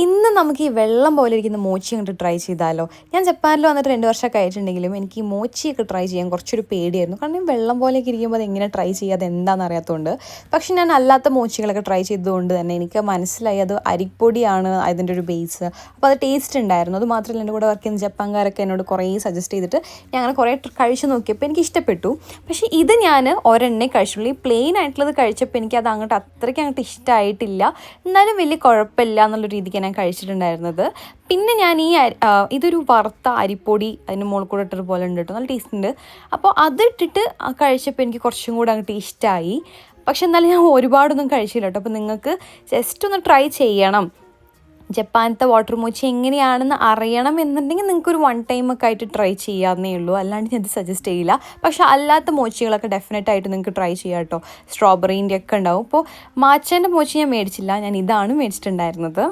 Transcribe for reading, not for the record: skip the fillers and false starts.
ഇന്ന് നമുക്ക് ഈ വെള്ളം പോലെ ഇരിക്കുന്ന മോച്ചി അങ്ങോട്ട് ട്രൈ ചെയ്താലോ. ഞാൻ ജപ്പാനിൽ വന്നിട്ട് 2 വർഷമൊക്കെ ആയിട്ടുണ്ടെങ്കിലും എനിക്ക് ഈ മോച്ചിയൊക്കെ ട്രൈ ചെയ്യാൻ കുറച്ചൊരു പേടിയായിരുന്നു. കാരണം ഈ വെള്ളം പോലെയൊക്കെ ഇരിക്കുമ്പോൾ അത് എങ്ങനെ ട്രൈ ചെയ്യാതെ എന്താണെന്ന് അറിയാത്തതുകൊണ്ട്. പക്ഷെ ഞാൻ അല്ലാത്ത മോച്ചികളൊക്കെ ട്രൈ ചെയ്തതുകൊണ്ട് തന്നെ എനിക്ക് മനസ്സിലായി അത് അരിപ്പൊടിയാണ് അതിൻ്റെ ഒരു ബേസ്. അപ്പോൾ അത് ടേസ്റ്റ് ഉണ്ടായിരുന്നു. അത് മാത്രമല്ല എൻ്റെ കൂടെ വർക്ക് ചെയ്യുന്ന ജപ്പാൻകാരൊക്കെ എന്നോട് കുറേ സജസ്റ്റ് ചെയ്തിട്ട് ഞാൻ അങ്ങനെ കുറേ കഴിച്ച് നോക്കിയപ്പോൾ എനിക്ക് ഇഷ്ടപ്പെട്ടു. പക്ഷേ ഇത് ഞാൻ ഒരെണ്ണേ കഴിച്ചുള്ളൂ. ഈ പ്ലെയിൻ ആയിട്ടുള്ളത് കഴിച്ചപ്പോൾ എനിക്കത് അത്രയ്ക്ക് അങ്ങോട്ട് ഇഷ്ടമായിട്ടില്ല. എന്നാലും വലിയ കുഴപ്പമില്ല എന്നുള്ള രീതിക്ക് ഞാൻ കഴിച്ചിട്ടുണ്ടായിരുന്നത്. പിന്നെ ഞാൻ ഇതൊരു വറുത്ത അരിപ്പൊടി അതിന് മുകളിൽ കൂടെ ഇട്ടത് പോലെ ഉണ്ട് കേട്ടോ, നല്ല ടേസ്റ്റ് ഉണ്ട്. അപ്പോൾ അതിട്ടിട്ട് കഴിച്ചപ്പോൾ എനിക്ക് കുറച്ചും കൂടെ അങ്ങോട്ട് ഇഷ്ടമായി. പക്ഷെ എന്നാലും ഞാൻ ഒരുപാടൊന്നും കഴിച്ചില്ല കേട്ടോ. അപ്പോൾ നിങ്ങൾക്ക് ജസ്റ്റ് ഒന്ന് ട്രൈ ചെയ്യണം. ജപ്പാനത്തെ വാട്ടർ മോച്ചി എങ്ങനെയാണെന്ന് അറിയണം എന്നുണ്ടെങ്കിൽ നിങ്ങൾക്കൊരു 1 ടൈമൊക്കെ ആയിട്ട് ട്രൈ ചെയ്യാവുന്നേ ഉള്ളൂ. അല്ലാണ്ട് ഞാൻ ഇത് സജസ്റ്റ് ചെയ്യില്ല. പക്ഷേ അല്ലാത്ത മോച്ചികളൊക്കെ ഡെഫിനറ്റായിട്ട് നിങ്ങൾക്ക് ട്രൈ ചെയ്യാം കേട്ടോ. സ്ട്രോബെറീൻ്റെ ഒക്കെ ഉണ്ടാവും. ഇപ്പോൾ മാച്ചേൻ്റെ മോച്ചി ഞാൻ മേടിച്ചില്ല, ഞാൻ ഇതാണ് മേടിച്ചിട്ടുണ്ടായിരുന്നത്.